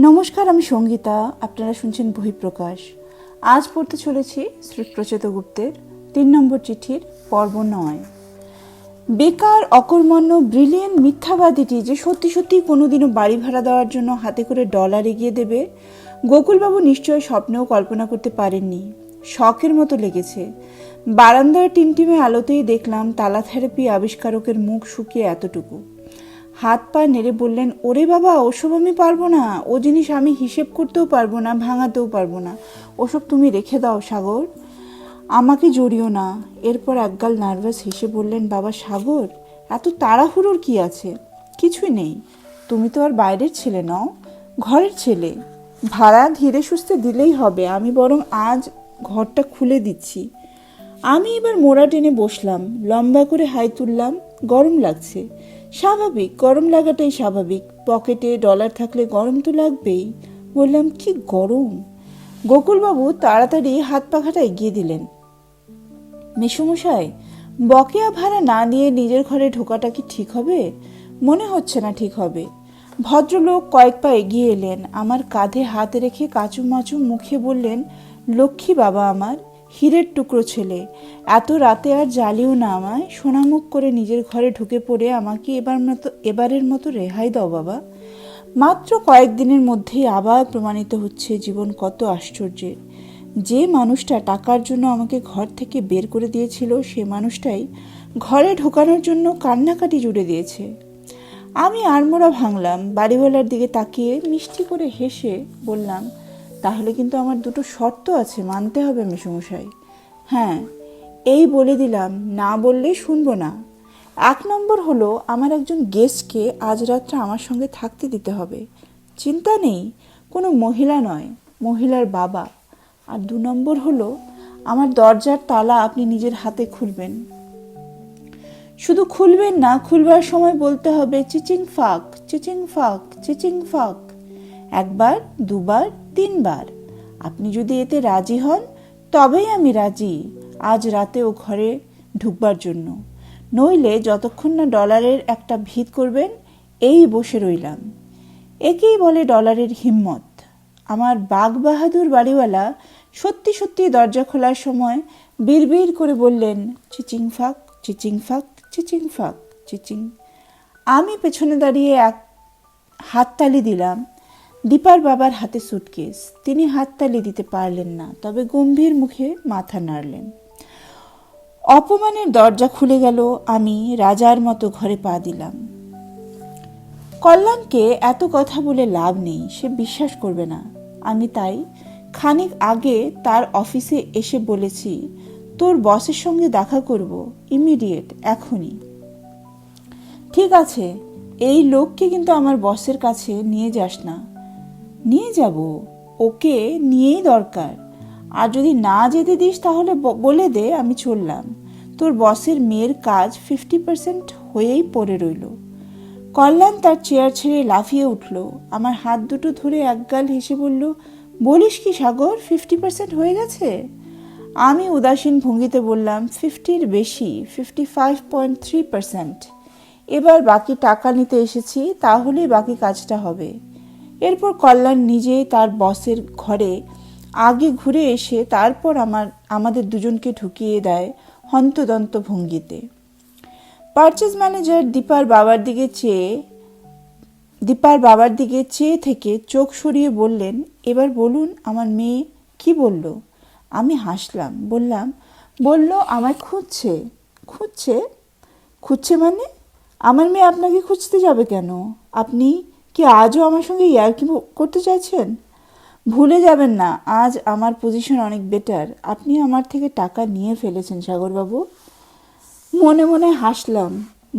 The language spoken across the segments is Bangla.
নমস্কার, আমি সঙ্গীতা। আপনারা শুনছেন বহিঃপ্রকাশ। আজ পড়তে চলেছি শ্রীপ্রচেত গুপ্তের ৩ নম্বর চিঠির পর্ব ৯। বেকার অকর্মণ্য ব্রিলিয়েন্ট মিথ্যাবাদীটি যে সত্যি সত্যি কোনোদিনও বাড়ি ভাড়া দেওয়ার জন্য হাতে করে ডলার এগিয়ে দেবে, গোকুলবাবু নিশ্চয় স্বপ্নেও কল্পনা করতে পারেননি। শখের মতো লেগেছে। বারান্দার টিমটিমে আলোতেই দেখলাম তালা থেরাপি আবিষ্কারকের মুখ শুকিয়ে এতটুকু। হাত পা নেড়ে বললেন, ওরে বাবা, ওসব আমি পারবো না। ও জিনিস আমি হিসেব করতেও পারবো না, ভাঙাতেও পারবো না। ওসব তুমি রেখে দাও সাগর, আমাকে জড়িও না। এরপর একগাল নার্ভাস হেসে বললেন, বাবা সাগর, এত তাড়াহুড়োর কি আছে? কিছুই নেই। তুমি তো আর বাইরের ছেলে নও, ঘরের ছেলে। ভাড়া ধীরে সুস্থে দিলেই হবে। আমি বরং আজ ঘরটা খুলে দিচ্ছি। আমি এবার মোড়া টেনে বসলাম, লম্বা করে হাই তুললাম। গরম লাগছে। স্বাভাবিক, গরম লাগাটাই স্বাভাবিক। পকেটে ডলার থাকলে গরম তো লাগবেই। বললাম, কি গরম। গোকুলবাবু তাড়াতাড়ি হাত পাখাটা এগিয়ে দিলেন। মেসোমশাই, বকেয়া ভাড়া না নিয়ে নিজের ঘরে ঢোকাটা কি ঠিক হবে? মনে হচ্ছে না ঠিক হবে। ভদ্রলোক কয়েক পা এগিয়ে এলেন, আমার কাঁধে হাত রেখে কাচুমাচু মুখে বললেন, লক্ষ্মী বাবা আমার, হীরের টুকরো ছেলে, এত রাতে আর জ্বালিও না আমায়। সোনামুখ করে নিজের ঘরে ঢুকে পড়ে আমাকে এবারের মতো রেহাই দাও বাবা। মাত্র কয়েকদিনের মধ্যেই আবার প্রমাণিত হচ্ছে জীবন কত আশ্চর্যের। যে মানুষটা টাকার জন্য আমাকে ঘর থেকে বের করে দিয়েছিল, সে মানুষটাই ঘরে ঢোকানোর জন্য কান্নাকাটি জুড়ে দিয়েছে। আমি আড়মোড়া ভাঙলাম। বাড়িওয়ালার দিকে তাকিয়ে মিষ্টি করে হেসে বললাম, তাহলে কিন্তু আমার দুটো শর্ত আছে, মানতে হবে মেসোমশাই। হ্যাঁ, এই বলে দিলাম, না বললে শুনবো না। ১ নম্বর হলো, আমার একজন গেস্টকে আজ রাত্রে আমার সঙ্গে থাকতে দিতে হবে। চিন্তা নেই, কোনো মহিলা নয়, মহিলার বাবা। আর ২ নম্বর হলো, আমার দরজার তালা আপনি নিজের হাতে খুলবেন। শুধু খুলবেন না, খুলবার সময় বলতে হবে, চিচিং ফাক, চিচিং ফাক, চিচিং ফাক। ১ বার, ২ বার, ৩ বার। আপনি যদি এতে রাজি হন, তবেই আমি রাজি আজ রাতে ও ঘরে ঢুকবার জন্য। নইলে যতক্ষণ না ডলারের একটা ভিত করবেন, এই বসে রইলাম। একেই বলে ডলারের হিম্মত। আমার বাঘ বাহাদুর বাড়িওয়ালা সত্যি সত্যি দরজা খোলার সময় বিড়বিড় করে বললেন, চিচিং ফাক, চিচিং ফাক, চিচিং ফাক, চিচিং। আমি পেছনে দাঁড়িয়ে এক হাততালি দিলাম। দীপার বাবার হাতে সুটকেস। তিনি হাততালি দিতে পারলেন না, তবে গম্ভীর মুখে মাথা নাড়লেন। অপমানের দরজা খুলে গেল। আমি রাজার মতো ঘরে পা দিলাম। কল্যাণকে এত কথা বলে লাভ নেই, সে বিশ্বাস করবে না। আমি তাই খানিক আগে তার অফিসে এসে বলেছি, তোর বসের সঙ্গে দেখা করব, ইমিডিয়েট, এখনই। ঠিক আছে, এই লোককে কিন্তু আমার বসের কাছে নিয়ে যাস না। নিয়ে যাব, ওকে নিয়েই দরকার। আর যদি না যেতে দিস তাহলে বলে দে আমি চললাম। তোর বসের মেয়ের কাজ 50% হয়েই পড়ে রইল। কল্যাণ তার চেয়ার ছেড়ে লাফিয়ে উঠল। আমার হাত দুটো ধরে একগাল হেসে বলল, বলিস কি সাগর, 50% হয়ে গেছে? আমি উদাসীন ভঙ্গিতে বললাম, 50-র বেশি, 55.3%। এবার বাকি টাকা নিতে এসেছি, তাহলেই বাকি কাজটা হবে। এরপর কল্যাণ নিজেই তার বসের ঘরে আগে ঘুরে এসে তারপর আমাদের দুজনকে ঢুকিয়ে দেয় হন্তদন্ত ভঙ্গিতে। পারচেজ ম্যানেজার দীপার বাবার দিকে চেয়ে থেকে চোখ সরিয়ে বললেন, এবার বলুন আমার মেয়ে কি বলল? আমি হাসলাম, বলল আমায় খুঁজছে। খুঁজছে? খুঁজছে মানে? আমার মেয়ে আপনাকে খুঁজতে যাবে কেন? আপনি কি আজও আমার সঙ্গে ইয়ার্কি করতে চাইছেন? ভুলে যাবেন না, আজ আমার পজিশন অনেক বেটার। আপনি আমার থেকে টাকা নিয়ে ফেলেছেন সাগরবাবু। মনে মনে হাসলাম।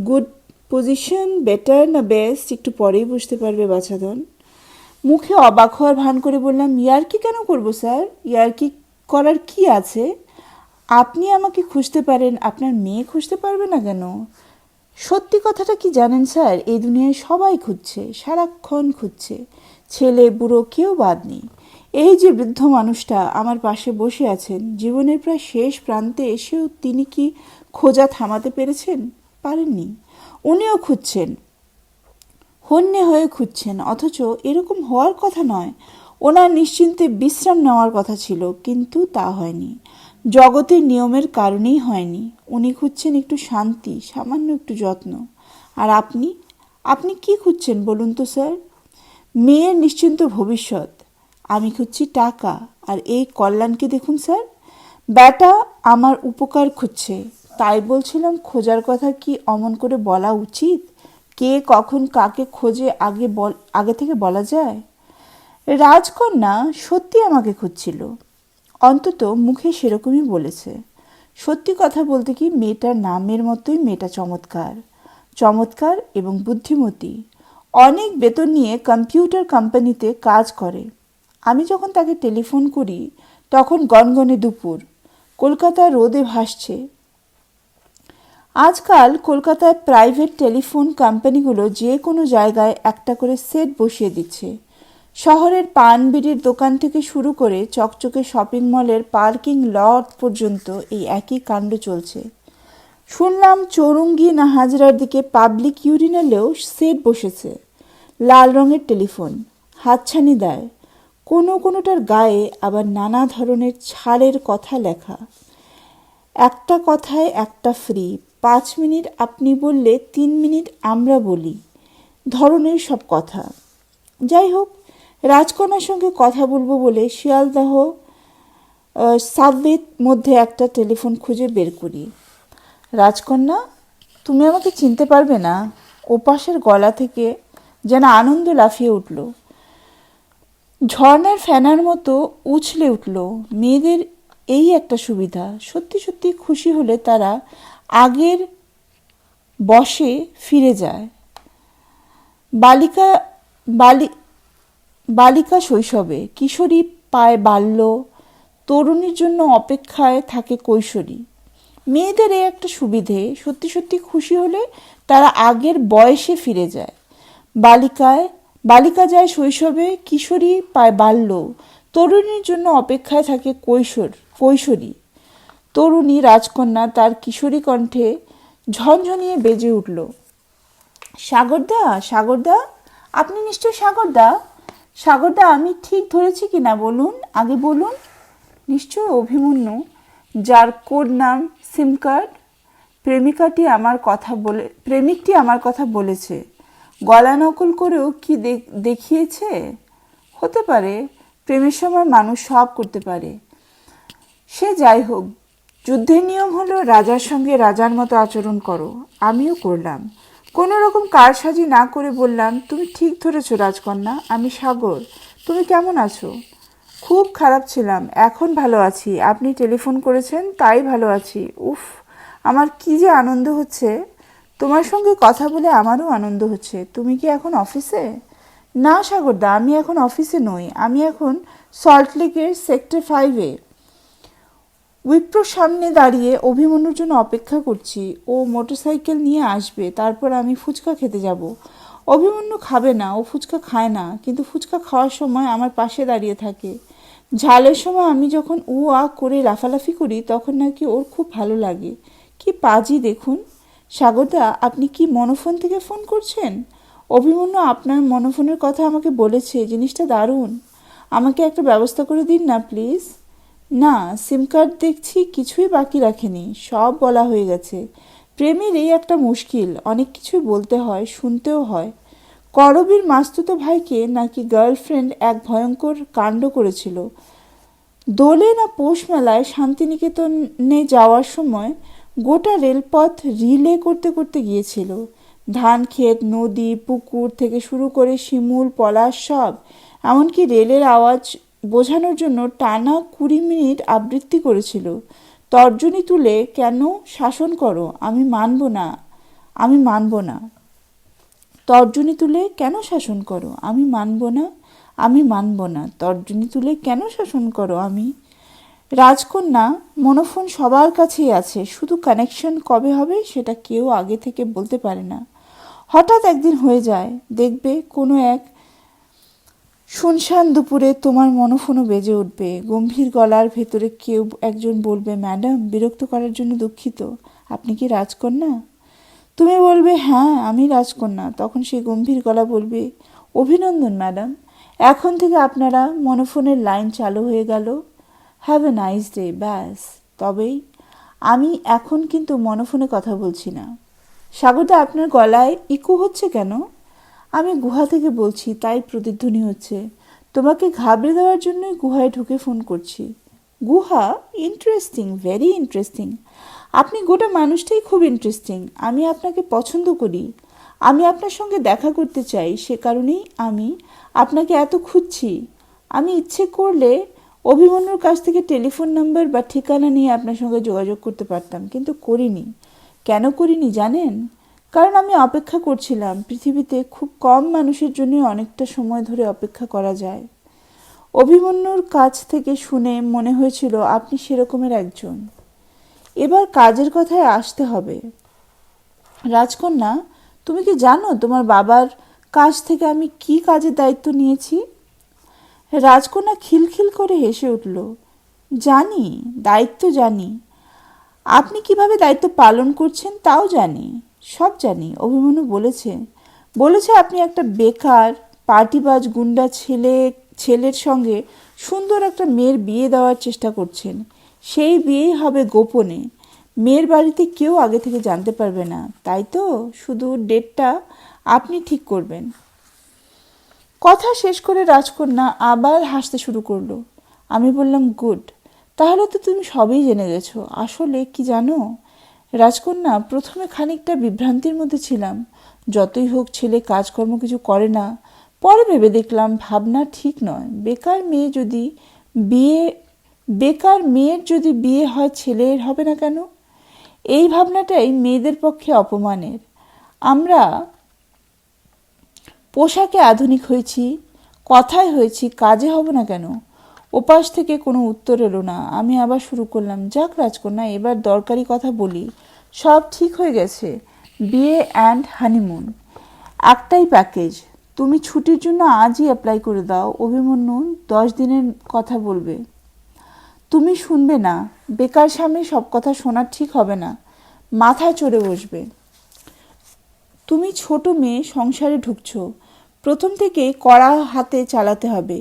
গুড পজিশন, বেটার না বেস্ট, একটু পরেই বুঝতে পারবে বাছাধন। মুখে অবাক হওয়ার ভান করে বললাম, ইয়ার্কি কেন করবো স্যার? ইয়ার্কি করার কি আছে? আপনি আমাকে খুঁজতে পারেন, আপনার মেয়ে খুঁজতে পারবে না কেন? সত্যি কথাটা কি জানেন স্যার, এই দুনিয়ায় সবাই খুঁজছে, সারাক্ষণ খুঁজছে। ছেলে বুড়ো কেউ বাদ নেই। এই যে বৃদ্ধ মানুষটা আমার পাশে বসে আছেন, জীবনের প্রায় শেষ প্রান্তে এসেও তিনি কি খোঁজা থামাতে পেরেছেন? পারেননি। উনিও খুঁজছেন। হন্যে হয়ে খুঁজছেন, অথচ এরকম হওয়ার কথা নয়। ওনার নিশ্চিন্তে বিশ্রাম নেওয়ার কথা ছিল, কিন্তু তা হয়নি। জগতের নিয়মের কারণেই হয়নি। উনি খুঁজছেন একটু শান্তি, সামান্য একটু যত্ন। আর আপনি আপনি কি খুঁজছেন বলুন তো স্যার? মেয়ের নিশ্চিন্ত ভবিষ্যৎ। আমি খুঁজছি টাকা। আর এই কল্যাণকে দেখুন স্যার, ব্যাটা আমার উপকার খুঁজছে। তাই বলছিলাম, খোঁজার কথা কি অমন করে বলা উচিত? কে কখন কাকে খোঁজে আগে থেকে বলা যায়? রাজকন্যা সত্যি আমাকে খুঁজছিল, অন্তত মুখে সেরকমই বলেছে। সত্যি কথা বলতে কি, মেয়েটার নামের মতোই মেয়েটা চমৎকার, চমৎকার এবং বুদ্ধিমতী। অনেক বেতন নিয়ে কম্পিউটার কোম্পানিতে কাজ করে। আমি যখন তাকে টেলিফোন করি তখন গনগনে দুপুর, কলকাতা রোদে ভাসছে। আজকাল কলকাতায় প্রাইভেট টেলিফোন কোম্পানিগুলো যে কোনো জায়গায় একটা করে সেট বসিয়ে দিচ্ছে। শহরের পান বিড়ির দোকান থেকে শুরু করে চকচকে শপিং মলের পার্কিং লট পর্যন্ত এই একই কাণ্ড চলছে। শুনলাম চৌরঙ্গি না হাজরার দিকে পাবলিক ইউরিনালেও সেট বসেছে। লাল রঙের টেলিফোন, হাতছানি দেয়। কোনোটার গায়ে আবার নানা ধরনের ছাড়ের কথা লেখা। একটা কথায় একটা ফ্রি, 5 মিনিট আপনি বললে 3 মিনিট আমরা বলি ধরনের সব কথা। যাই হোক, রাজকন্যার সঙ্গে কথা বলবো বলে শিয়ালদহ সাবওয়ের মধ্যে একটা টেলিফোন খুঁজে বের করি। রাজকন্যা, তুমি আমাকে চিনতে পারবে না? ওপাশের গলা থেকে যেন আনন্দ লাফিয়ে উঠল, ঝর্ণার ফ্যানার মতো উছলে উঠল। মেয়েদের এই একটা সুবিধা, সত্যি সত্যি খুশি হলে তারা আগের বসে ফিরে যায়। বালিকা বালি বালিকা শৈশবে, কিশোরী পায় বাল্য, তরুণীর জন্য অপেক্ষায় থাকে কৈশোরী। মেয়েদের এই একটা সুবিধে, সত্যি সত্যি খুশি হলে তারা আগের বয়সে ফিরে যায়। বালিকা যায় শৈশবে, কিশোরী পায় বাল্য, তরুণীর জন্য অপেক্ষায় থাকে কৈশোরী। তরুণী রাজকন্যা তার কিশোরী কণ্ঠে ঝনঝনিয়ে বেজে উঠল, সাগরদা, সাগরদা, আপনি নিশ্চয় সাগরদা? সাগরদা, আমি ঠিক ধরেছি কি না বলুন, আগে বলুন। নিশ্চয় অভিমন্যু, যার কোড নাম সিম কার্ড। প্রেমিকটি আমার কথা বলেছে। গলা নকল করেও কি দেখিয়েছে? হতে পারে, প্রেমের সময় মানুষ সব করতে পারে। সে যাই হোক, যুদ্ধের নিয়ম হলো রাজার সঙ্গে রাজার মতো আচরণ করো। আমিও করলাম। কোনো রকম কারসাজি না করে বললাম, তুমি ঠিক ধরেছ রাজকন্যা, আমি সাগর। তুমি কেমন আছো? খুব খারাপ ছিলাম, এখন ভালো আছি। আপনি টেলিফোন করেছেন তাই ভালো আছি। উফ, আমার কি যে আনন্দ হচ্ছে! তোমার সঙ্গে কথা বলে আমারও আনন্দ হচ্ছে। তুমি কি এখন অফিসে? না সাগরদা, আমি এখন অফিসে নই। আমি এখন সল্টলেকের সেক্টর 5-এ উইপ্রোর সামনে দাঁড়িয়ে অভিমন্যুর জন্য অপেক্ষা করছি। ও মোটরসাইকেল নিয়ে আসবে, তারপর আমি ফুচকা খেতে যাব। অভিমন্যু খাবে না, ও ফুচকা খায় না, কিন্তু ফুচকা খাওয়ার সময় আমার পাশে দাঁড়িয়ে থাকে। ঝালের সময় আমি যখন উ আ করে লাফালাফি করি তখন নাকি ওর খুব ভালো লাগে। কি পাজি দেখুন। সাগরদা, আপনি কি মনোফোন থেকে ফোন করছেন? অভিমন্যু আপনার মনোফোনের কথা আমাকে বলেছে, জিনিসটা দারুণ। আমাকে একটা ব্যবস্থা করে দিন না প্লিজ। না, সিম কার্ড দেখছি কিছুই বাকি রাখেনি, সব বলা হয়ে গেছে। প্রেমের এই একটা মুশকিল, অনেক কিছুই বলতে হয়, শুনতেও হয়। করবীর মাস্তুতো ভাইকে নাকি গার্লফ্রেন্ড এক ভয়ঙ্কর কাণ্ড করেছিল। দোলে না পৌষ মেলায় শান্তিনিকেতনে যাওয়ার সময় গোটা রেলপথ রিলে করতে করতে গিয়েছিল। ধান ক্ষেত, নদী, পুকুর থেকে শুরু করে শিমুল, পলাশ সব, এমনকি রেলের আওয়াজ বোঝানোর জন্য টানা 20 মিনিট আবৃত্তি করেছিল। তর্জনী তুলে কেন শাসন করো, আমি মানব না, আমি মানব না। তর্জনী তুলে কেন শাসন করো, আমি মানব না, আমি মানব না। তর্জনী তুলে কেন শাসন করো, আমি। রাজকন্যা, মনোফোন সবার কাছেই আছে, শুধু কানেকশন কবে হবে সেটা কেউ আগে থেকে বলতে পারে না। হঠাৎ একদিন হয়ে যায়, দেখবে কোনো এক শুনশান দুপুরে তোমার মনোফোনও বেজে উঠবে। গম্ভীর গলার ভেতরে কেউ একজন বলবে, ম্যাডাম, বিরক্ত করার জন্য দুঃখিত, আপনি কি রাজকন্যা? তুমি বলবে হ্যাঁ আমি রাজকন্যা, তখন সে গম্ভীর গলা বলবে, অভিনন্দন ম্যাডাম, এখন থেকে আপনারা মনোফোনের লাইন চালু হয়ে গেল, হ্যাভ এ নাইস ডে, ব্যাস। তবেই আমি এখন কিন্তু মনোফোনে কথা বলছি না। সাগরদা, আপনার গলায় ইকো হচ্ছে কেন? আমি গুহা থেকে বলছি, তাই প্রতিধ্বনি হচ্ছে। তোমাকে ঘাবড়ে দেওয়ার জন্যই গুহায় ঢুকে ফোন করছি। গুহা? Interesting, very interesting. আপনি গোটা মানুষটাই খুব ইন্টারেস্টিং। আমি আপনাকে পছন্দ করি। আমি আপনার সঙ্গে দেখা করতে চাই, সে কারণেই আমি আপনাকে এত খুঁজছি। আমি ইচ্ছে করলে অভিমন্যুর কাছ থেকে টেলিফোন নাম্বার বা ঠিকানা নিয়ে আপনার সঙ্গে যোগাযোগ করতে পারতাম, কিন্তু করিনি। কেন করিনি জানেন? কারণ আমি অপেক্ষা করছিলাম। পৃথিবীতে খুব কম মানুষের জন্য অনেকটা সময় ধরে অপেক্ষা করা যায়। অভিমন্যুর কাছ থেকে শুনে মনে হয়েছিল আপনি সেরকমের একজন। এবার কাজের কথায় আসতে হবে। রাজকন্যা, তুমি কি জানো তোমার বাবার কাছ থেকে আমি কি কাজের দায়িত্ব নিয়েছি? রাজকন্যা খিলখিল করে হেসে উঠল। জানি, দায়িত্ব জানি। আপনি কিভাবে দায়িত্ব পালন করছেন তাও জানি, সব জানি। অভিমন্যু বলেছে আপনি একটা বেকার পার্টিবাজ গুন্ডা ছেলের সঙ্গে সুন্দর একটা মেয়ের বিয়ে দেওয়ার চেষ্টা করছেন। সেই বিয়েই হবে গোপনে, মেয়ের বাড়িতে কেউ আগে থেকে জানতে পারবে না, তাই তো? শুধু ডেটটা আপনি ঠিক করবেন। কথা শেষ করে রাজকন্যা আবার হাসতে শুরু করলো। আমি বললাম, গুড, তাহলে তো তুমি সবই জেনে গেছো। আসলে কি জানো রাজকন্যা, প্রথমে খানিকটা বিভ্রান্তির মধ্যে ছিলাম। যতই হোক ছেলে কাজকর্ম কিছু করে না। পরে ভেবে দেখলাম ভাবনা ঠিক নয়। বেকার মেয়ের যদি বিয়ে হয়, ছেলের হবে না কেন? এই ভাবনাটাই মেয়েদের পক্ষে অপমানের। আমরা পোশাকে আধুনিক হয়েছি, কথায় হয়েছি, কাজে হব না কেন? ওপাশ থেকে কোনো উত্তর এলো না। আমি আবার শুরু করলাম, যাক রাজকন্যা, এবার দরকারি কথা বলি। সব ঠিক হয়ে গেছে। বিয়ে অ্যান্ড হানিমুন একটাই প্যাকেজ। তুমি ছুটির জন্য আজই অ্যাপ্লাই করে দাও। অভিমন্যু 10 দিনের কথা বলবে। তুমি শুনবে না। বেকার স্বামী সব কথা শোনা ঠিক হবে না, মাথায় চড়ে বসবে। তুমি ছোট মেয়ে, সংসারে ঢুকছো, প্রথম থেকে কড়া হাতে চালাতে হবে,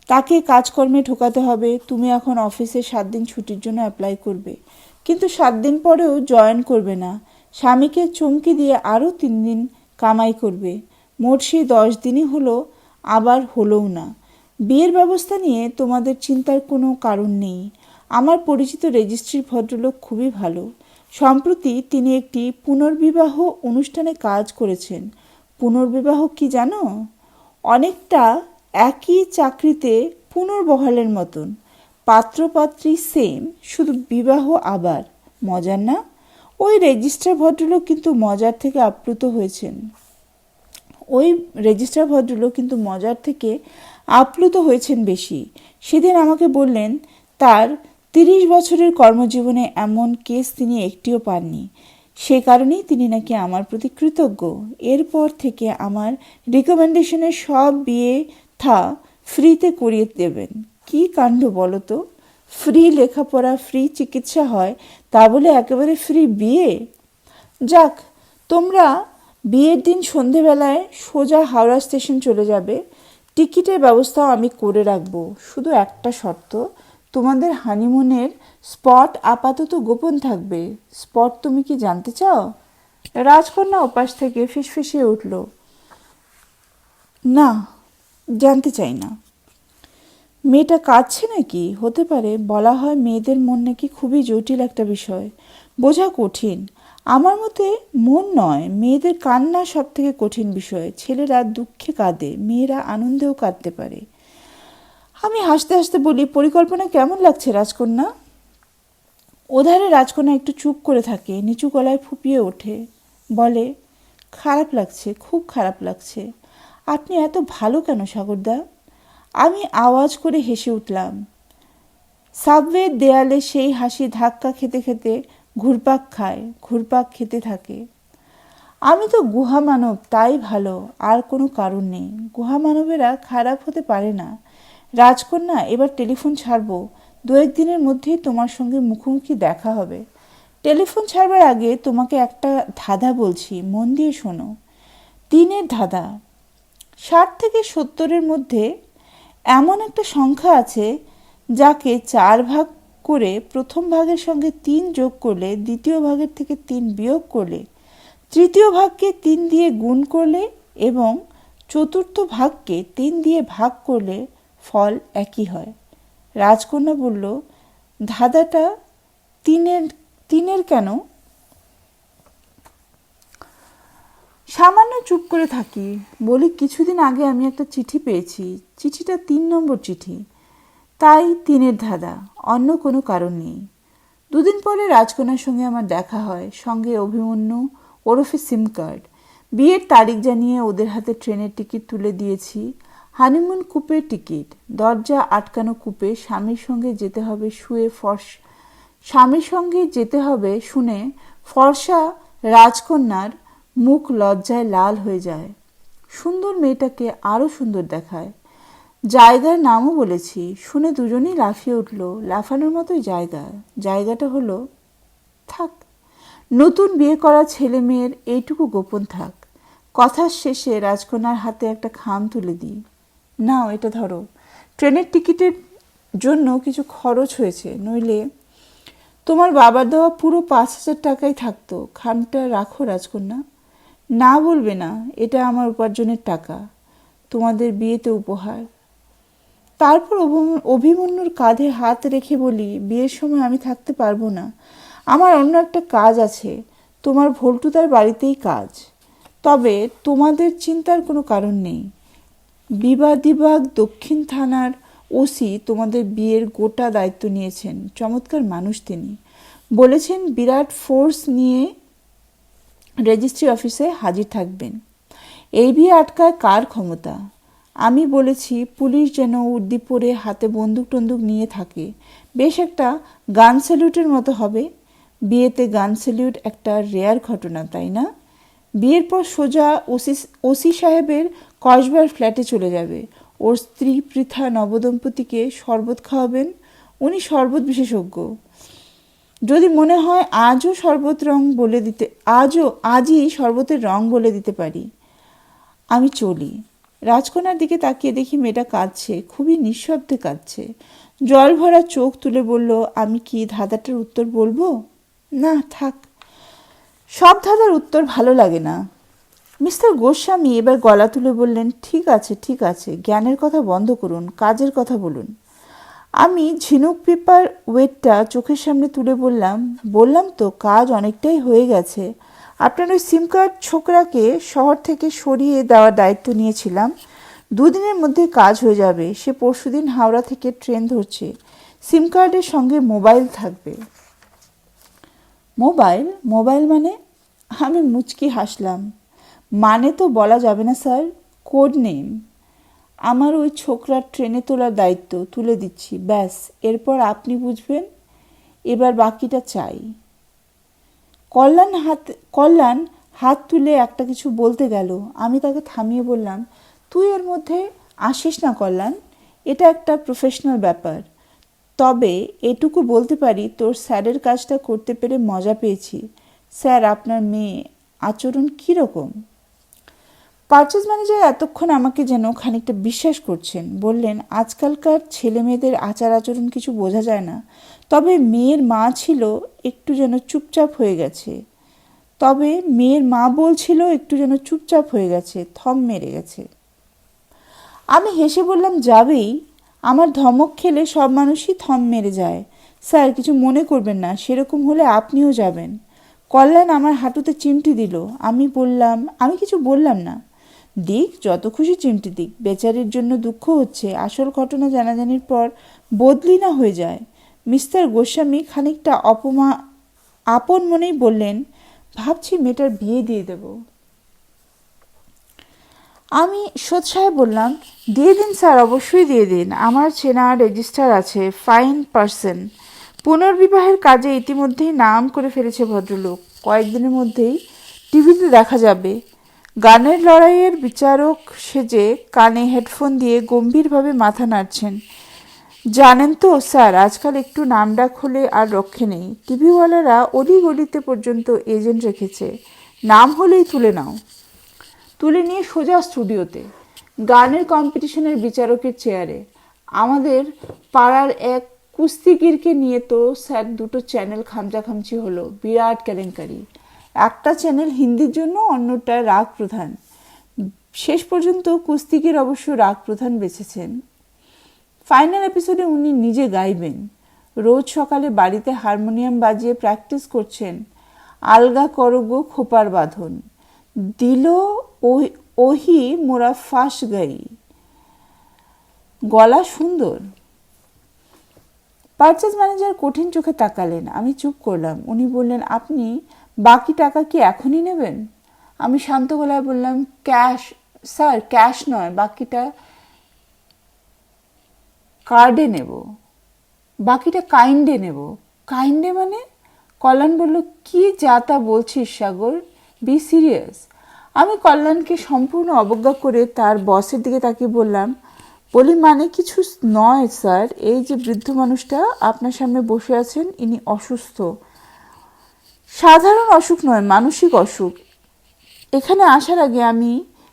তাকে কাজকর্মে ঢোকাতে হবে। তুমি এখন অফিসে 7 দিন ছুটির জন্য অ্যাপ্লাই করবে, কিন্তু 7 দিন পরেও জয়েন করবে না। স্বামীকে চমকে দিয়ে আরও 3 দিন কামাই করবে। মোট সেই 10 দিনই হলো, আবার হলোও না। বিয়ের ব্যবস্থা নিয়ে তোমাদের চিন্তার কোনো কারণ নেই। আমার পরিচিত রেজিস্ট্রির ভদ্রলোক খুবই ভালো। সম্প্রতি তিনি একটি পুনর্বিবাহ অনুষ্ঠানে কাজ করেছেন। পুনর্বিবাহ কি জানো? অনেকটা একই চাকরিতে পুনর্বহালের মতন। পাত্রপাত্রী সেম, শুধু বিবাহ আবার। মজার না? ওই রেজিস্ট্রার ভদ্রলোক কিন্তু মজার থেকে আপ্লুত হয়েছেন বেশি। সেদিন আমাকে বললেন তার 30 বছরের কর্মজীবনে এমন কেস তিনি একটিও পাননি। সে কারণেই তিনি নাকি আমার প্রতি কৃতজ্ঞ। এরপর থেকে আমার রিকমেন্ডেশনের সব বিয়ে ফ্রিতে করিয়ে দেবেন। কি কাণ্ড বলো তো! ফ্রি লেখাপড়া, ফ্রি চিকিৎসা হয়, তা বলে একেবারে ফ্রি বিয়ে? যাক, তোমরা বিয়ের দিন সন্ধেবেলায় সোজা হাওড়া স্টেশন চলে যাবে। টিকিটের ব্যবস্থাও আমি করে রাখবো। শুধু একটা শর্ত, তোমাদের হানিমুনের স্পট আপাতত গোপন থাকবে। স্পট তুমি কি জানতে চাও? রাজকন্যা ওপাশ থেকে ফিসফিসিয়ে উঠল, না, জানতে চাই না। মেয়েটা কাঁদছে নাকি? হতে পারে। বলা হয় মেয়েদের মন নাকি খুবই জটিল একটা বিষয়, বোঝা কঠিন। আমার মতে মন নয়, মেয়েদের কান্না সব থেকে কঠিন বিষয়। ছেলেরা দুঃখে কাঁদে, মেয়েরা আনন্দেও কাঁদতে পারে। আমি হাসতে হাসতে বলি, পরিকল্পনা কেমন লাগছে রাজকন্যা? ওধারে রাজকন্যা একটু চুপ করে থাকে, নিচু গলায় ফুপিয়ে ওঠে, বলে, খারাপ লাগছে, খুব খারাপ লাগছে। আপনি এত ভালো কেন সাগরদা? আমি আওয়াজ করে হেসে উঠলাম। সাবওয়ের দেয়ালে সেই হাসি ধাক্কা খেতে খেতে ঘুরপাক খেতে থাকে। আমি তো গুহা মানব, তাই ভালো, আর কোনো কারণ নেই। গুহা মানবেরা খারাপ হতে পারে না। রাজকন্যা, এবার টেলিফোন ছাড়বো। 2-1 দিনের মধ্যেই তোমার সঙ্গে মুখোমুখি দেখা হবে। টেলিফোন ছাড়বার আগে তোমাকে একটা ধাঁধা বলছি, মন দিয়ে শোনো। 3-এর ধাঁধা। 60 থেকে 70-এর মধ্যে এমন একটা সংখ্যা আছে যাকে 4 ভাগ করে প্রথম ভাগের সঙ্গে 3 যোগ করলে, দ্বিতীয় ভাগের থেকে 3 বিয়োগ করলে, তৃতীয় ভাগকে 3 দিয়ে গুণ করলে এবং চতুর্থ ভাগকে 3 দিয়ে ভাগ করলে ফল একই হয়। রাজকন্যা বলল, ধাঁধাটা 3-এর কেন? সামান্য চুপ করে থাকি। বলি, কিছুদিন আগে আমি একটা চিঠি পেয়েছি। চিঠিটা 3 নম্বর চিঠি, তাই 3-এর ধাঁধা, অন্য কোনো কারণ নেই। 2 দিন পরে রাজকন্যার সঙ্গে আমার দেখা হয়, সঙ্গে অভিমন্যু ওরফে সিম কার্ড। বিয়ের তারিখ জানিয়ে ওদের হাতে ট্রেনের টিকিট তুলে দিয়েছি। হানিমুন কুপের টিকিট, দরজা আটকানো কুপে। স্বামীর সঙ্গে যেতে হবে শুনে ফর্সা রাজকন্যার মুখ লজ্জায় লাল হয়ে যায়। সুন্দর মেয়েটাকে আরও সুন্দর দেখায়। জায়গার নামও বলেছি, শুনে দুজনেই লাফিয়ে উঠল। লাফানোর মতোই জায়গাটা হলো, থাক, নতুন বিয়ে করা ছেলে মেয়ের এইটুকু গোপন থাক। কথার শেষে রাজকন্যার হাতে একটা খাম তুলে দিই। নাও, এটা ধরো। ট্রেনের টিকিটের জন্য কিছু খরচ হয়েছে, নইলে তোমার বাবার দেওয়া পুরো 5,000 টাকাই থাকতো। খামটা রাখো রাজকন্যা। না, বলবে না, এটা আমার উপার্জনের টাকা, তোমাদের বিয়েতে উপহার। তারপর অভিমন্যুর কাঁধে হাত রেখে বলি, বিয়ের সময় আমি থাকতে পারবো না, আমার অন্য একটা কাজ আছে। তোমার ভোল্টুদার বাড়িতেই কাজ। তবে তোমাদের চিন্তার কোনো কারণ নেই। বিবাদিবাগ দক্ষিণ থানার ওসি তোমাদের বিয়ের গোটা দায়িত্ব নিয়েছেন। চমৎকার মানুষ তিনি। বলেছেন বিরাট ফোর্স নিয়ে রেজিস্ট্রি অফিসে হাজির থাকবেন। এই বিয়ে আটকায় কার ক্ষমতা? আমি বলেছি পুলিশ যেন উর্দি পরে হাতে বন্দুক টন্দুক নিয়ে থাকে। বেশ একটা গান স্যালুটের মতো হবে। বিয়েতে গান স্যালুট একটা রেয়ার ঘটনা, তাই না? বিয়ের পর সোজা ওসি সাহেবের কসবার ফ্ল্যাটে চলে যাবে। ওর স্ত্রী পৃথা নবদম্পতিকে শরবত খাওয়াবেন। উনি শরবত বিশেষজ্ঞ। যদি মনে হয় আজই শরবতের রং বলে দিতে পারি। আমি চলি। রাজকন্যার দিকে তাকিয়ে দেখি মেয়েটা কাঁদছে, খুবই নিঃশব্দে কাঁদছে। জল ভরা চোখ তুলে বলল, আমি কি ধাঁধাটার উত্তর বলবো? না, থাক, সব ধাঁধার উত্তর ভালো লাগে না। মিস্টার গোস্বামী এবার গলা তুলে বললেন, ঠিক আছে, জ্ঞানের কথা বন্ধ করুন, কাজের কথা বলুন। আমি ঝিনুক পেপার ওয়েটটা চোখের সামনে তুলে বললাম তো, কাজ অনেকটাই হয়ে গেছে। আপনার ওই সিম কার্ড ছোকরাকে শহর থেকে সরিয়ে দেওয়ার দায়িত্ব নিয়েছিলাম। 2 দিনের মধ্যে কাজ হয়ে যাবে। সে পরশুদিন হাওড়া থেকে ট্রেন ধরছে। সিম কার্ডের সঙ্গে মোবাইল থাকবে। মোবাইল মানে? আমি মুচকি হাসলাম। মানে তো বলা যাবে না স্যার, কোড নেম। আমার ওই ছোকরার ট্রেনে তোলার দায়িত্ব তুলে দিচ্ছি, ব্যাস, এরপর আপনি বুঝবেন। এবার বাকিটা চাই। কল্যাণ হাত তুলে একটা কিছু বলতে গেল। আমি তাকে থামিয়ে বললাম, তুই এর মধ্যে আসিস না কল্যাণ, এটা একটা প্রফেশনাল ব্যাপার। তবে এটুকু বলতে পারি, তোর স্যারের কাজটা করতে পেরে মজা পেয়েছি। স্যার, আপনার মেয়ে আচরণ কীরকম? পারচেজ ম্যানেজার এতক্ষণ আমাকে যেন খানিকটা বিশ্বাস করছেন। বললেন, আজকালকার ছেলে মেয়েদের আচার আচরণ কিছু বোঝা যায় না। তবে মেয়ের মা ছিল একটু যেন চুপচাপ হয়ে গেছে। থম মেরে গেছে। আমি হেসে বললাম, যাবেই। আমার ধমক খেলে সব মানুষই থম মেরে যায়। স্যার, কিছু মনে করবেন না, সেরকম হলে আপনিও যাবেন। কল্যাণ আমার হাঁটুতে চিমটি দিল। আমি কিছু বললাম না। দিক, যত খুশি চিমটি দিক, বেচারির জন্য দুঃখ হচ্ছে। আসল ঘটনা জানাজানির পর বদলি না হয়ে যায়। মিস্টার গোস্বামী খানিকটা আপন মনেই বললেন, ভাবছি মেয়েটার বিয়ে দিয়ে দেব। আমি সোৎসাহে বললাম, দিয়ে দিন স্যার, অবশ্যই দিয়ে দিন। আমার চেনা রেজিস্টার আছে, ফাইন পার্সন। পুনর্বিবাহের কাজে ইতিমধ্যেই নাম করে ফেলেছে ভদ্রলোক। কয়েকদিনের মধ্যেই টিভিতে দেখা যাবে। গানের লড়াইয়ের বিচারক সেজে কানে হেডফোন দিয়ে গম্ভীরভাবে মাথা নাড়ছেন। জানেন তো স্যার, আজকাল একটু নামডাক হলে আর রক্ষে নেই। টিভিওয়ালারা অলি গলিতে পর্যন্ত এজেন্ট রেখেছে, নাম হলেই তুলে নাও। তুলে নিয়ে সোজা স্টুডিওতে, গানের কম্পিটিশনের বিচারকের চেয়ারে। আমাদের পাড়ার এক কুস্তিগিরকে নিয়ে তো স্যার দুটো চ্যানেল খামচাখামচি হলো, বিরাট কেলেঙ্কারি। একটা চ্যানেল হিন্দির জন্য, অন্যটা রাগ প্রধান। শেষ পর্যন্ত কুস্তিগির অবশ্য রাগ প্রধান বেছেছেন। ফাইনাল এপিসোডে উনি নিজে গাইবেন। রোজ সকালে বাড়িতে হারমোনিয়াম বাজিয়ে প্র্যাকটিস করছেন। আলগা করগো খোপার বাঁধন, দিল ওহি মোরা ফাঁস গাই। গলা সুন্দর। পারচেজ ম্যানেজার কঠিন চোখে তাকালেন। আমি চুপ করলাম। উনি বললেন, আপনি বাকি টাকা কি এখনই নেবেন? আমি শান্ত গলায় বললাম, ক্যাশ স্যার, ক্যাশ নয়, বাকিটা কার্ডে নেব। বাকিটা কাইন্ডে নেব। কাইন্ডে মানে? কল্যাণ বলল, কি যা তা বলছিস সাগর, বি সিরিয়াস। আমি কল্যাণকে সম্পূর্ণ অবজ্ঞা করে তার বসের দিকে তাকিয়ে বলি মানে কিছু নয় স্যার, এই যে বৃদ্ধ মানুষটা আপনার সামনে বসে আছেন, ইনি অসুস্থ। সাধারণ অসুখ নয়, মানসিক অসুখ। এখানে আসার আগে আমি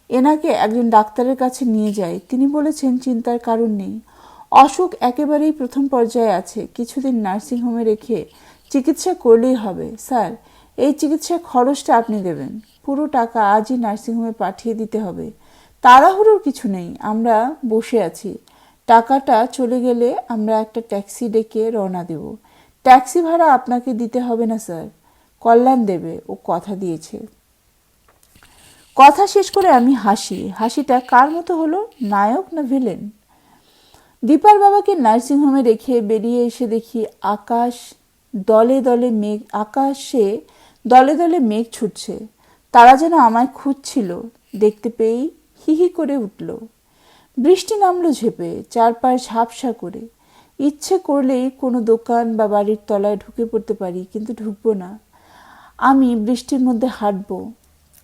এনাকে একজন ডাক্তারের কাছে নিয়ে যাই। তিনি বলেছেন চিন্তার কারণ নেই, অসুখ একেবারেই প্রথম পর্যায়ে আছে, কিছুদিন নার্সিংহোমে রেখে চিকিৎসা করলেই হবে। স্যার, এই চিকিৎসার খরচটা আপনি দেবেন। পুরো টাকা আজই নার্সিংহোমে পাঠিয়ে দিতে হবে। তাড়াহুড়োর কিছু নেই, আমরা বসে আছি। টাকাটা চলে গেলে আমরা একটা ট্যাক্সি ডেকে রওনা দেব। ট্যাক্সি ভাড়া আপনাকে দিতে হবে না স্যার, কল্যাণ দেবে, ও কথা দিয়েছে। কথা শেষ করে আমি হাসি। হাসিটা কার মতো হলো, নায়ক না ভিলেন? দীপার বাবাকে নার্সিংহোমে রেখে বেরিয়ে এসে দেখি আকাশে দলে দলে মেঘ ছুটছে। তারা যেন আমায় খুঁজছিল, দেখতে পেয়েই হি হি করে উঠল। বৃষ্টি নামলো ঝেপে, চারপাশ ঝাপসা করে। ইচ্ছে করলেই কোনো দোকান বা বাড়ির তলায় ঢুকে পড়তে পারি, কিন্তু ঢুকবো না। আমি বৃষ্টির মধ্যে হাঁটবো।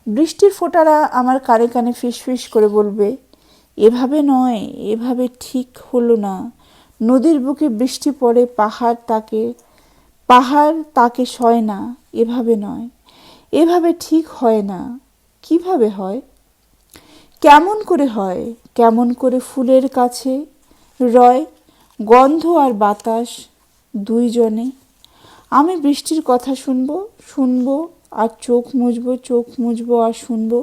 বৃষ্টির ফোঁটারা আমার কানে কানে ফিসফিস করে বলবে, এভাবে নয়, এভাবে ঠিক হলো না। নদীর বুকে বৃষ্টি পড়ে, পাহাড় তাকে সয় না। এভাবে নয়, এভাবে ঠিক হয় না। কিভাবে হয়? কেমন করে হয়? কেমন করে ফুলের কাছে রয় গন্ধ আর বাতাস দুইজনে? আমি বৃষ্টির কথা শুনবো আর চোখ মুছবো আর শুনবো।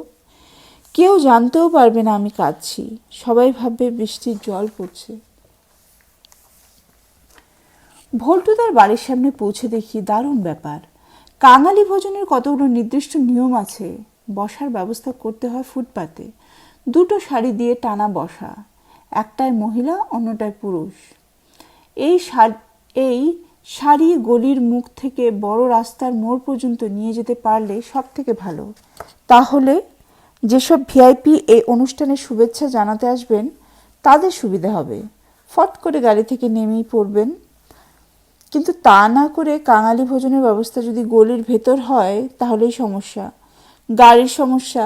কেউ জানতেও পারবে না আমি কাঁদছি। সবাই ভাববে বৃষ্টির জল পড়ছে। ভোল্টু তার বাড়ির সামনে পৌঁছে দেখি দারুণ ব্যাপার। কাঙালি ভোজনের কতগুলো নির্দিষ্ট নিয়ম আছে। বসার ব্যবস্থা করতে হয় ফুটপাতে। দুটো সারি দিয়ে টানা বসা, একটায় মহিলা, অন্যটায় পুরুষ। এই সারি গলির মুখ থেকে বড় রাস্তার মোড় পর্যন্ত নিয়ে যেতে পারলে সব থেকে ভালো। তাহলে যেসব ভিআইপি এই অনুষ্ঠানে শুভেচ্ছা জানাতে আসবেন তাদের সুবিধা হবে। ফট করে গাড়ি থেকে নেমেই পড়বেন। কিন্তু তা না করে কাঙালি ভোজনের ব্যবস্থা যদি গলির ভেতর হয় তাহলেই সমস্যা। গাড়ির সমস্যা।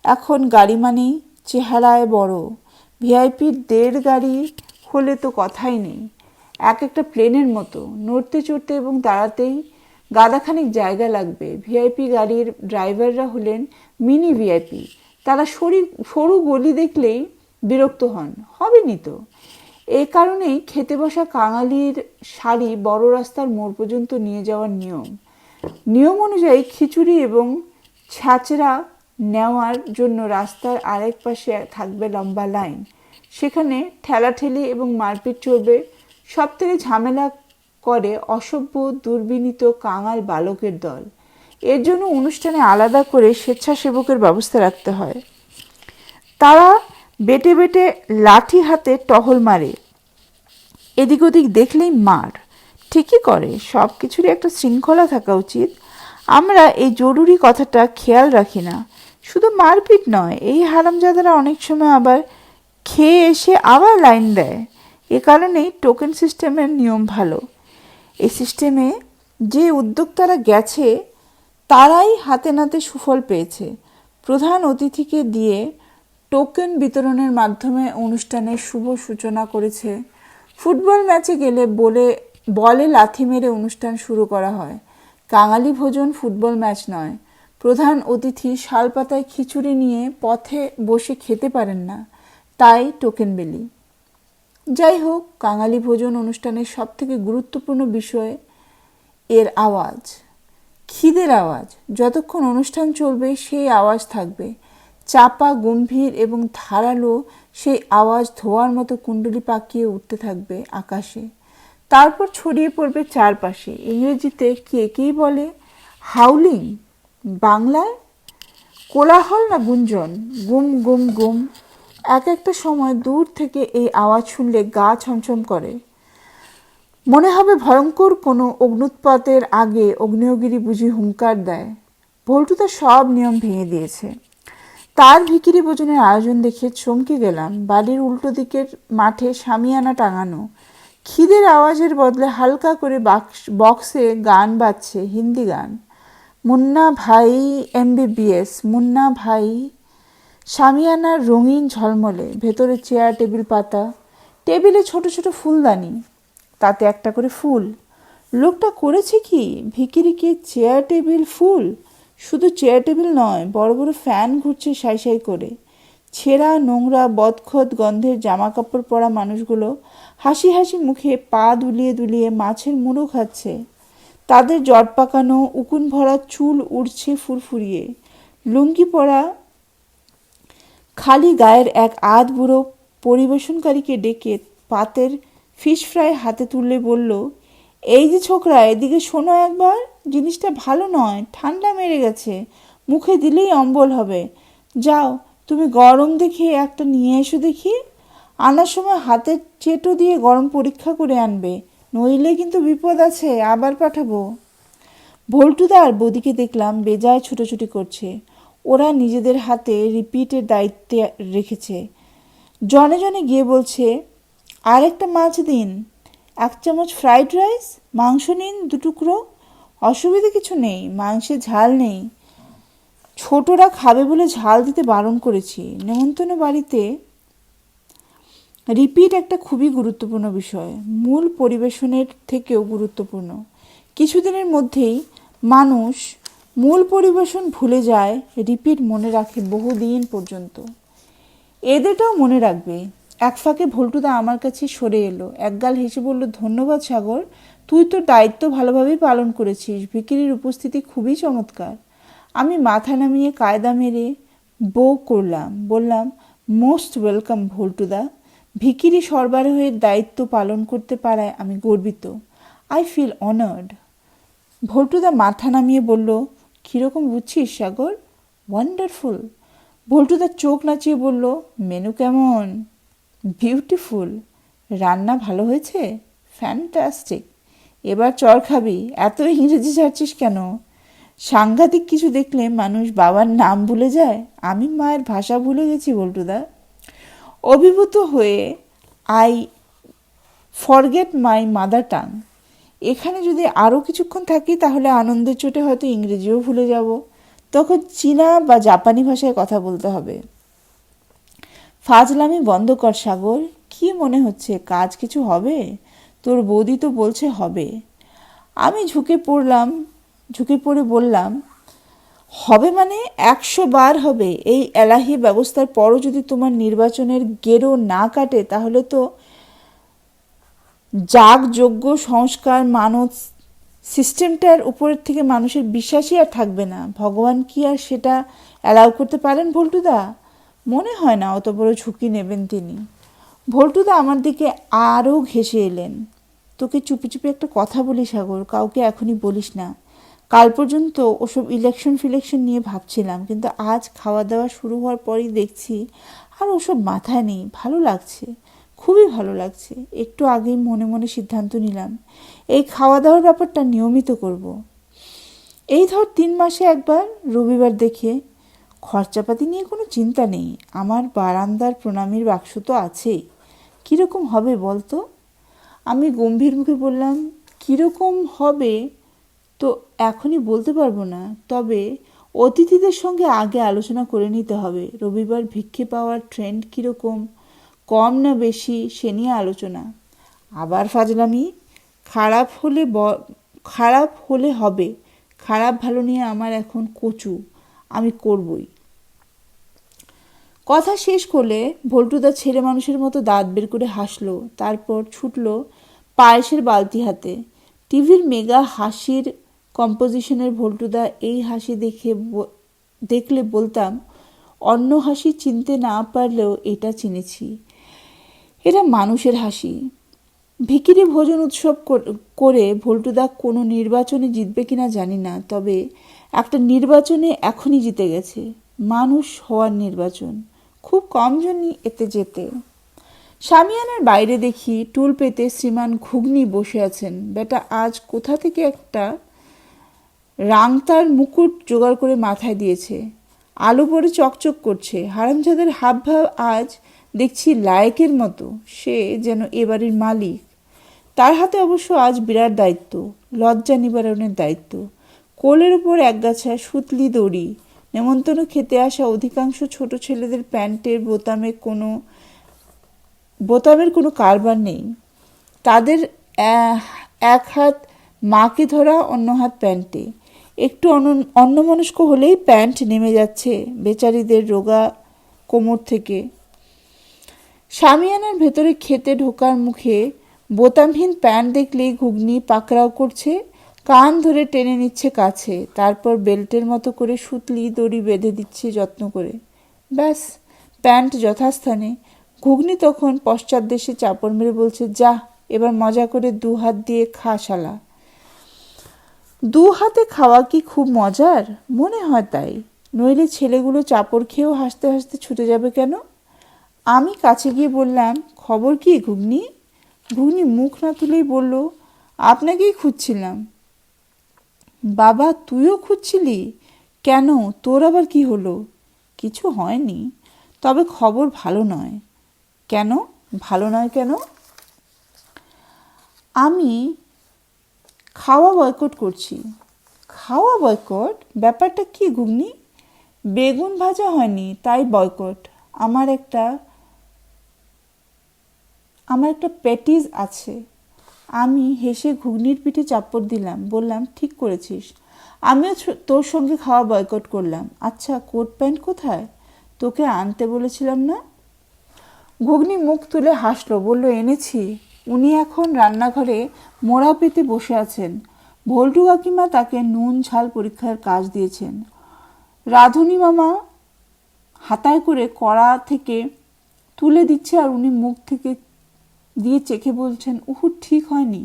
এখন গাড়ি মানেই চেহারায় বড়। ভিআইপির 1.5 গাড়ি হলে তো কথাই নেই। এক একটা প্লেনের মতো, নড়তে চড়তে এবং দাঁড়াতেই গাদাখানিক জায়গা লাগবে। ভিআইপি গাড়ির ড্রাইভাররা হলেন মিনি ভিআইপি। তারা সরু গলি দেখলেই বিরক্ত হবেনই তো। এই কারণেই খেতে বসা কাঙালির সারি বড় রাস্তার মোড় পর্যন্ত নিয়ে যাওয়ার নিয়ম অনুযায়ী খিচুড়ি এবং ছ্যাঁচড়া নেওয়ার জন্য রাস্তার আরেক পাশে থাকবে লম্বা লাইন। সেখানে ঠেলাঠেলি এবং মারপিট চলবে। সব থেকে ঝামেলা করে অসভ্য দুর্বিনীত কাঙাল বালকের দল। এর জন্য অনুষ্ঠানে আলাদা করে স্বেচ্ছাসেবকের ব্যবস্থা রাখতে হয়। তারা বেটে বেটে লাঠি হাতে টহল মারে। এদিক ওদিক দেখলেই মার। ঠিকই করে, সব কিছুরই একটা শৃঙ্খলা থাকা উচিত। আমরা এই জরুরি কথাটা খেয়াল রাখি না। শুধু মারপিট নয়, এই হারামজাদারা অনেক সময় আবার খেয়ে এসে আবার লাইন দেয়। এ কারণেই টোকেন সিস্টেমের নিয়ম ভালো। এই সিস্টেমে যে উদ্যোক্তারা গেছে তারাই হাতে নাতে সুফল পেয়েছে। প্রধান অতিথিকে দিয়ে টোকেন বিতরণের মাধ্যমে অনুষ্ঠানের শুভ সূচনা করেছে ফুটবল ম্যাচে গেলে বলে লাথি মেরে অনুষ্ঠান শুরু করা হয়। কাঙালি ভোজন ফুটবল ম্যাচ নয়। প্রধান অতিথি শালপাতায় খিচুড়ি নিয়ে পথে বসে খেতে পারেন না, তাই টোকেন বেলি। যাই হোক, কাঙালি ভোজন অনুষ্ঠানের সবথেকে গুরুত্বপূর্ণ বিষয় এর আওয়াজ, খিদের আওয়াজ। যতক্ষণ অনুষ্ঠান চলবে সেই আওয়াজ থাকবে, চাপা, গম্ভীর এবং ধারালো। সেই আওয়াজ ধোঁয়ার মতো কুণ্ডলি পাকিয়ে উঠতে থাকবে আকাশে, তারপর ছড়িয়ে পড়বে চারপাশে। ইংরেজিতে কেই বলে হাউলিং, বাংলায় কোলাহল না গুঞ্জন, গুম গুম গুম। এক একটা সময় দূর থেকে এই আওয়াজ শুনলে গা ছমছম করে, মনে হবে ভয়ঙ্কর কোনো অগ্নুৎপাতের আগে অগ্নেয়গিরি বুঝি হুঙ্কার দেয়। ভল্টু তার সব নিয়ম ভেঙে দিয়েছে। তার ভিখিরি ভোজনের আয়োজন দেখে চমকে গেলাম। বাড়ির উল্টো দিকের মাঠে শামিয়ানা টাঙানো, খিদের আওয়াজের বদলে হালকা করে বক্সে গান বাজছে, হিন্দি গান। মুন্না ভাই MBBS, মুন্না ভাই। শামিয়ানার রঙিন ঝলমলে, ভেতরে চেয়ার টেবিল পাতা, টেবিলে ছোট ছোট ফুলদানি, তাতে একটা করে ফুল। লোকটা করেছে কি, ভিখিরিকে চেয়ার টেবিল ফুল। শুধু চেয়ার টেবিল নয়, বড় বড় ফ্যান ঘুরছে সাই সাই করে। ছেঁড়া, নোংরা, বদখত গন্ধের জামা কাপড় পরা মানুষগুলো হাসি হাসি মুখে পা দুলিয়ে দুলিয়ে মাছের মুড়ো খাচ্ছে। তাদের জট পাকানো উকুন ভরা চুল উড়ছে ফুরফুরিয়ে। লুঙ্গি পরা খালি গায়ের এক বুড়ো পরিবেশনকারীকে ডেকে পাতের ফিশ ফ্রাই হাতে তুললে বলল, এই যে ছোকরা, এদিকে শোনো একবার, জিনিসটা ভালো নয়, ঠান্ডা মেরে গেছে, মুখে দিলেই অম্বল হবে। যাও, তুমি গরম দেখে একটা নিয়ে এসো দেখি। আনার সময় হাতের চেটো দিয়ে গরম পরীক্ষা করে আনবে, নইলে কিন্তু বিপদ আছে, আবার পাঠাবো। ভল্টুদা আর বৌদিকে দেখলাম বেজায় ছুটোছুটি করছে। ওরা নিজেদের হাতে রিপিটের দায়িত্বে রেখেছে। জনে জনে গিয়ে বলছে, আর একটা মাছ দিন, 1 চামচ ফ্রাইড রাইস, মাংস নিন 2 টুকরো। অসুবিধা কিছু নেই, মাংসে ঝাল নেই, ছোটরা খাবে বলে ঝাল দিতে বারণ করেছি। নেমন্তন্ন বাড়িতে রিপিট একটা খুবই গুরুত্বপূর্ণ বিষয়, মূল পরিবেশনের থেকেও গুরুত্বপূর্ণ। কিছুদিনের মধ্যেই মানুষ মূল পরিবেশন ভুলে যায়, রিপিট মনে রাখে বহুদিন পর্যন্ত। এদেরটাও মনে রাখবে। এক ফাঁকে ভল্টুদা আমার কাছে সরে এলো, একগাল হেসে বলল, ধন্যবাদ সাগর, তুই তোর দায়িত্ব ভালোভাবেই পালন করেছিস। ভিখিরির উপস্থিতি খুবই চমৎকার। আমি মাথা নামিয়ে কায়দা মেরে বো করলাম, বললাম, মোস্ট ওয়েলকাম ভল্টুদা। ভিখিরি সরবরাহের দায়িত্ব পালন করতে পারায় আমি গর্বিত। I feel honoured. ভল্টুদা মাথা নামিয়ে বলল, কীরকম বুঝছিস সাগর? ওয়ান্ডারফুল। ভল্টুদা চোখ নাচিয়ে বলল, মেনু কেমন? বিউটিফুল। রান্না ভালো হয়েছে? ফ্যান্টাস্টিক। এবার চর খাবি? এত ইংরেজি ছাড়ছিস কেন? সাংঘাতিক কিছু দেখলে মানুষ বাবার নাম ভুলে যায়। আমি মায়ের ভাষা ভুলে গেছি ভল্টুদা। অভিভূত হয়ে I forget my mother tongue. এখানে যদি আরও কিছুক্ষণ থাকি তাহলে আনন্দের চোটে হয়তো ইংরেজিও ভুলে যাব। তখন চীনা বা জাপানি ভাষায় কথা বলতে হবে। ফাজলামি বন্ধ কর সাগর। কি মনে হচ্ছে কাজ কিছু হবে? তোর বৌদি তো বলছে হবে। আমি ঝুঁকে পড়ে বললাম, হবে মানে 100 বার হবে। এই এলাহি ব্যবস্থার পরও যদি তোমার নির্বাচনের গেরো না কাটে তাহলে তো যাগযজ্ঞ সংস্কার মানত সিস্টেমটার উপরের থেকে মানুষের বিশ্বাসই আর থাকবে না। ভগবান কি আর সেটা অ্যালাউ করতে পারেন ভল্টুদা? মনে হয় না অত বড় ঝুঁকি নেবেন তিনি। ভল্টুদা আমার দিকে আরও ঘেঁষে এলেন। তোকে চুপি চুপি একটা কথা বলি সাগর, কাউকে এখনই বলিস না। কাল পর্যন্ত ওসব ইলেকশন নিয়ে ভাবছিলাম, কিন্তু আজ খাওয়া দাওয়া শুরু হওয়ার পরই দেখছি আর ওসব মাথায় নেই। ভালো লাগছে, খুবই ভালো লাগছে। একটু আগেই মনে মনে সিদ্ধান্ত নিলাম এই খাওয়া দাওয়ার ব্যাপারটা নিয়মিত করব। এই ধর 3 মাসে একবার, রবিবার দেখে। খরচাপাতি নিয়ে কোনো চিন্তা নেই। আমার বারান্দার প্রণামীর বাক্স তো আছেই। কীরকম হবে বলতো? আমি গম্ভীর মুখে বললাম, কীরকম হবে তো এখনই বলতে পারবো না, তবে অতিথিদের সঙ্গে আগে আলোচনা করে নিতে হবে। রবিবার ভিক্ষে পাওয়ার ট্রেন্ড কীরকম, কম না বেশি সে নিয়ে আলোচনা। আবার ফাজলামি? খারাপ হলে খারাপ হলে হবে, খারাপ ভালো নিয়ে আমার এখন কচু, আমি করবই। কথা শেষ করলে ভল্টুদা ছেলে মানুষের মতো দাঁত বের করে হাসলো, তারপর ছুটলো পায়েসের বালতি হাতে। টিভির মেগা হাসির কম্পোজিশনের ভল্টুদা এই হাসি দেখলে বলতাম, অন্য হাসি চিনতে না পারলেও এটা চিনেছি, এটা মানুষের হাসি। ভিখিরি ভোজন উৎসব করে ভল্টুদা কোনো নির্বাচনে জিতবে কিনা জানি না, তবে একটা নির্বাচনে এখনই জিতে গেছে, মানুষ হওয়ার নির্বাচন। খুব কম জনই এতে যেতে। শামিয়ানার বাইরে দেখি টুল পেতে শ্রীমান ঘুগনি বসে আছেন। বেটা আজ কোথা থেকে একটা রাংতার মুকুট জোগাড় করে মাথায় দিয়েছে, আলু পরে চকচক করছে। হারামজাদের হাবভাব আজ দেখছি লায়কের মতো, সে যেন এবাড়ির মালিক। তার হাতে অবশ্য আজ বিরাট দায়িত্ব, লজ্জা নিবারণের দায়িত্ব। কোলের ওপর একগাছা সুতলি দড়ি। নেমন্তন্ন খেতে আসা অধিকাংশ ছোট ছেলেদের প্যান্টের বোতামের কোনো কারবার নেই। তাদের এক হাত মাকে ধরা, অন্য হাত প্যান্টে। একটু অন্যমনস্ক হলেই প্যান্ট নেমে যাচ্ছে বেচারিদের রোগা কোমর থেকে। শামিয়ানার ভেতরে খেতে ঢোকার মুখে বোতামহীন প্যান্ট দেখলেই ঘুগনি পাকড়াও করছে, কান ধরে টেনে নিচ্ছে কাছে, তারপর বেল্টের মতো করে সুতলি দড়ি বেঁধে দিচ্ছে যত্ন করে। ব্যাস, প্যান্ট যথাস্থানে। ঘুগনি তখন পশ্চাৎ দেশে চাপড় মেরে বলছে, যা এবার মজা করে 2 হাত দিয়ে খা শালা। 2 হাতে খাওয়া কি খুব মজার? মনে হয় তাই, নইলে ছেলেগুলো চাপড় খেয়েও হাসতে হাসতে ছুটে যাবে কেন? আমি কাছে গিয়ে বললাম, খবর কি ঘুগনি? ঘুগনি মুখ না তুলেই বলল, আপনাকেই খুঁজছিলাম। বাবা, তুইও খুঁজছিলি? কেন, তোর আবার কি হলো? কিছু হয়নি, তবে খবর ভালো নয়। কেন ভালো নয়? কেন? আমি খাওয়া বয়কট করছি। খাওয়া বয়কট? ব্যাপারটা কি ঘুগনি? বেগুন ভাজা হয়নি তাই বয়কট। আমার একটা প্যাটিস আছে। আমি হেসে ঘুগনির পিঠে চাপড় দিলাম, বললাম, ঠিক করেছিস, আমিও তোর সঙ্গে খাওয়া বয়কট করলাম। আচ্ছা, কোট প্যান্ট কোথায়? তোকে আনতে বলেছিলাম না? ঘুগনি মুখ তুলে হাসলো, বলল, এনেছি। উনি এখন রান্নাঘরে মোড়া পেতে বসে আছেন। ভল্টু কাকিমা তাকে নুন ঝাল পরীক্ষার কাজ দিয়েছেন। রাধুনি মামা হাতায় করে কড়া থেকে তুলে দিচ্ছে, আর উনি মুখ থেকে দিয়ে চেখে বলছেন, উহু, ঠিক হয়নি,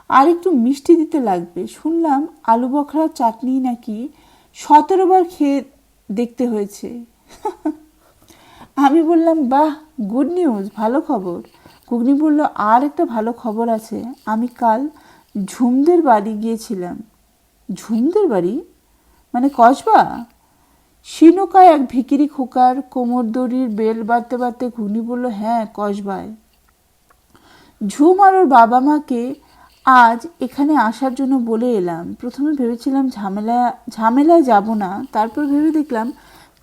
আর একটু মিষ্টি দিতে লাগবে। শুনলাম আলু বখরা চাটনি নাকি 17 বার খেয়ে দেখতে হয়েছে। আমি বললাম, বাহ, গুড নিউজ, ভালো খবর। ঘুগনি বলল, আর একটা ভালো খবর আছে, আমি কাল ঝুমদের বাড়ি গিয়েছিলাম। ঝুমদের বাড়ি মানে কসবা? শিনোকায় এক ভিকিরি খোকার কোমর দড়ির বেল বাড়তে বাড়তে ঘুগনি বলল, হ্যাঁ, কসবায়। ঝুম আর ওর বাবা মাকে আজ এখানে আসার জন্য বলে এলাম। প্রথমে ভেবেছিলাম ঝামেলায় যাব না, তারপর ভেবে দেখলাম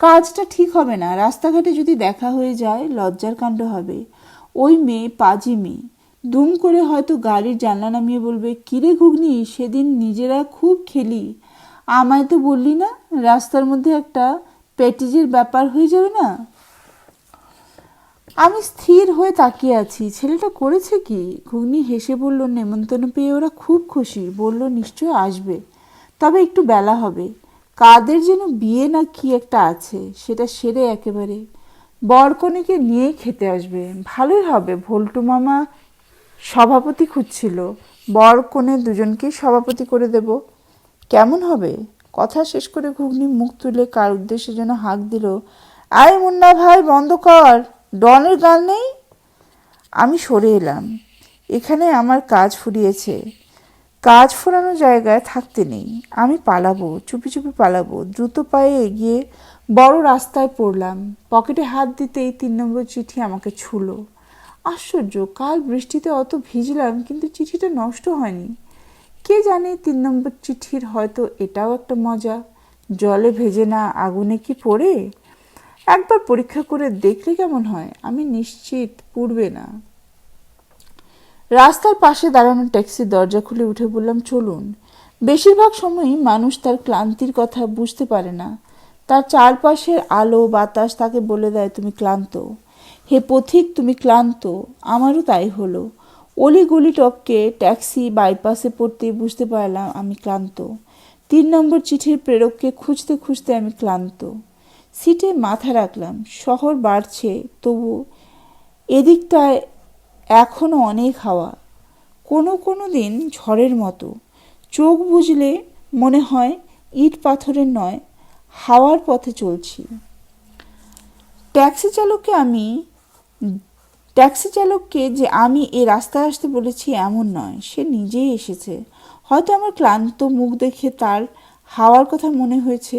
কাজটা ঠিক হবে না। রাস্তাঘাটে যদি দেখা হয়ে যায় লজ্জার কাণ্ড হবে। ওই মেয়ে পাজি মেয়ে, দুম করে হয়তো গাড়ির জানলা নামিয়ে বলবে, কিরে ঘুগনি, সেদিন নিজেরা খুব খেলি, আমায় তো বললি না? রাস্তার মধ্যে একটা প্যাটিজের ব্যাপার হয়ে যাবে না? আমি স্থির হয়ে তাকিয়ে আছি, ছেলেটা করেছে কি? ঘুগনি হেসে বলল, নেমন্তন্ন পেয়ে ওরা খুব খুশি, বলল নিশ্চয় আসবে, তবে একটু বেলা হবে। কাদের যেন বিয়ে না কি একটা আছে, সেটা সেরে একেবারে বরকনেকে নিয়ে খেতে আসবে। ভালোই হবে, ভল্টু মামা সভাপতি খুঁজছিল, বর কনে দুজনকেই সভাপতি করে দেব। কেমন হবে? কথা শেষ করে ঘুগনি মুখ তুলে কার উদ্দেশ্যে যেন হাঁক দিল, আয় মুন্না ভাই, বন্ধ কর, ডনের গান নেই। আমি সরে এলাম, এখানে আমার কাজ ফুরিয়েছে। কাজ ফুরানো জায়গায় থাকতে নেই। আমি পালাবো, চুপি চুপি পালাবো। দ্রুত পায়ে এগিয়ে বড় রাস্তায় পড়লাম। পকেটে হাত দিতেই 3 নম্বর চিঠি আমাকে ছুলো। আশ্চর্য, কাল বৃষ্টিতে অত ভিজলাম কিন্তু চিঠিটা নষ্ট হয়নি। কে জানে 3 নম্বর চিঠির হয়তো এটাও একটা মজা, জলে ভেজে না আগুনে কি পড়ে। একবার পরীক্ষা করে দেখলে কেমন হয়? আমি নিশ্চিত পুড়বে না। রাস্তার পাশে দাঁড়ানো ট্যাক্সির দরজা খুলে উঠে বললাম, চলুন। বেশিরভাগ সময়ই মানুষ তার ক্লান্তির কথা বুঝতে পারে না। তার চারপাশের আলো বাতাস তাকে বলে দেয়, তুমি ক্লান্ত। হে পথিক, তুমি ক্লান্ত। আমারও তাই হলো। অলিগলি টপকে ট্যাক্সি বাইপাসে পড়তেই বুঝতে পারলাম আমি ক্লান্ত। 3 নম্বর চিঠির প্রেরককে খুঁজতে খুঁজতে আমি ক্লান্ত। সিটে মাথা রাখলাম। শহর বাড়ছে, তবু এদিকটায় এখনো অনেক হাওয়া। কোনো কোনো দিন ঝড়ের মতো। চোখ বুজলে মনে হয় ইট পাথরের নয়, হাওয়ার পথে চলছি। ট্যাক্সি চালককে যে আমি এই রাস্তায় আসতে বলেছি এমন নয়, সে নিজেই এসেছে। হয়তো আমার ক্লান্ত মুখ দেখে তার হাওয়ার কথা মনে হয়েছে।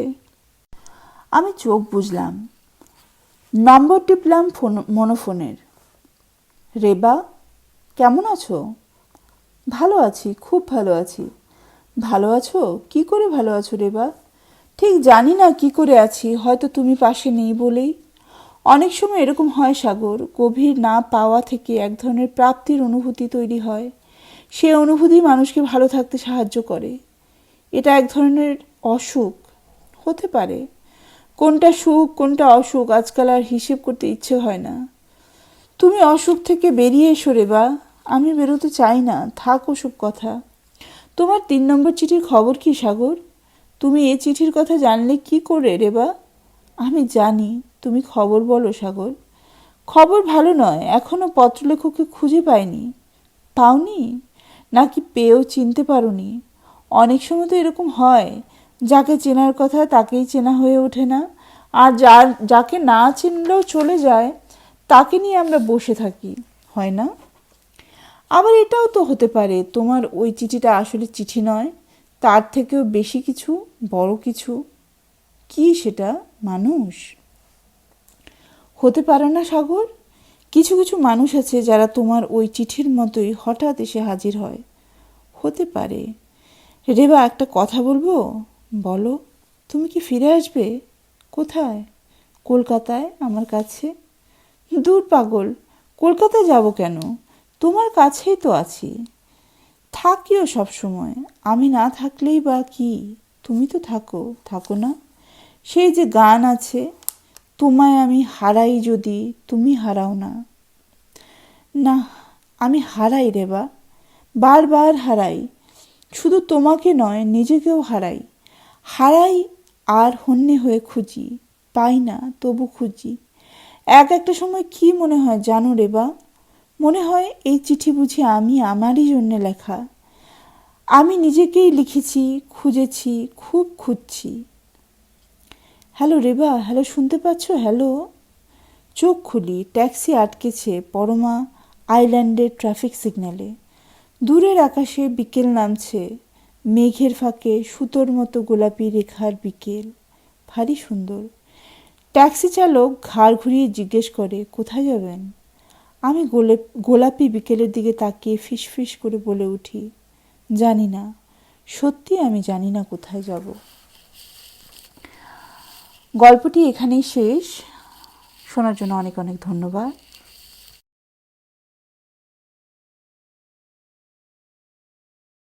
আমি চোখ বুঝলাম, নম্বর টিপলাম মনোফোনের। রেবা, কেমন আছো? ভালো আছি, খুব ভালো আছি। ভালো আছো? কি করে ভালো আছো রেবা? ঠিক জানি না কি করে আছি, হয়তো তুমি পাশে নেই বলেই। অনেক সময় এরকম হয় সাগর, গভীর না পাওয়া থেকে এক ধরনের প্রাপ্তির অনুভূতি তৈরি হয়। সে অনুভূতি মানুষকে ভালো থাকতে সাহায্য করে। এটা এক ধরনের অসুখ হতে পারে। কোনটা সুখ কোনটা অসুখ আজকাল আর হিসেব করতে ইচ্ছে হয় না। তুমি অসুখ থেকে বেরিয়ে এসো রেবা। আমি বেরোতে চাই না, থাক ওসব কথা। তোমার 3 নম্বর চিঠির খবর কি সাগর? তুমি এই চিঠির কথা জানলে কি করে রেবা? আমি জানি, তুমি খবর বলো সাগর। খবর ভালো নয়, এখনো পত্রলেখককে খুঁজে পাইনি। পাওনি? নাকি পেয়েও চিনতে পারোনি? অনেক সময় তো এরকম হয়, যাকে চেনার কথা তাকেই চেনা হয়ে ওঠে না, আর যাকে না চিনলেও চলে যায় তাকে নিয়ে আমরা বসে থাকি, হয় না? আবার এটাও তো হতে পারে তোমার ওই চিঠিটা আসলে চিঠি নয়, তার থেকেও বেশি কিছু, বড় কিছু। কি সেটা? মানুষ হতে পারে না সাগর? কিছু কিছু মানুষ আছে যারা তোমার ওই চিঠির মতোই হঠাৎ এসে হাজির হয়। হতে পারে। রেবা, একটা কথা বলবো? বলো। তুমি কি ফিরে আসবে? কোথায়? কলকাতায়, আমার কাছে। দূর পাগল, কলকাতায় যাব কেন? তোমার কাছেই তো আছি। থাকিও সব সময়। আমি না থাকলেই বা কি, তুমি তো থাকো, থাকো না? সেই যে গান আছে, তোমায় আমি হারাই যদি তুমি হারাও না। না, আমি হারাই রেবা, বারবার হারাই। শুধু তোমাকে নয়, নিজেকেও হারাই। হারাই আর হন্যে হয়ে খুঁজি, পাই না, তবু খুঁজি। একটা সময় কি মনে হয় জানো রেবা? মনে হয় এই চিঠি বুঝি আমি আমারই জন্যে লেখা। আমি নিজেকেই লিখেছি, খুঁজেছি, খুব খুঁজছি। হ্যালো রেবা, হ্যালো, শুনতে পাচ্ছ? হ্যালো। চোখ খুলি, ট্যাক্সি আটকেছে পরমা আইল্যান্ডের ট্রাফিক সিগন্যালে। দূরের আকাশে বিকেল নামছে, মেঘের ফাঁকে সুতোর মতো গোলাপি রেখার বিকেল, ভারী সুন্দর। ট্যাক্সি চালক ঘাড় ঘুরিয়ে জিজ্ঞেস করে, কোথায় যাবেন? আমি গোলাপি বিকেলের দিকে তাকিয়ে ফিসফিস করে বলে উঠি, জানি না, সত্যি আমি জানি না কোথায় যাব। গল্পটি এখানেই শেষ। শোনার জন্য অনেক অনেক ধন্যবাদ।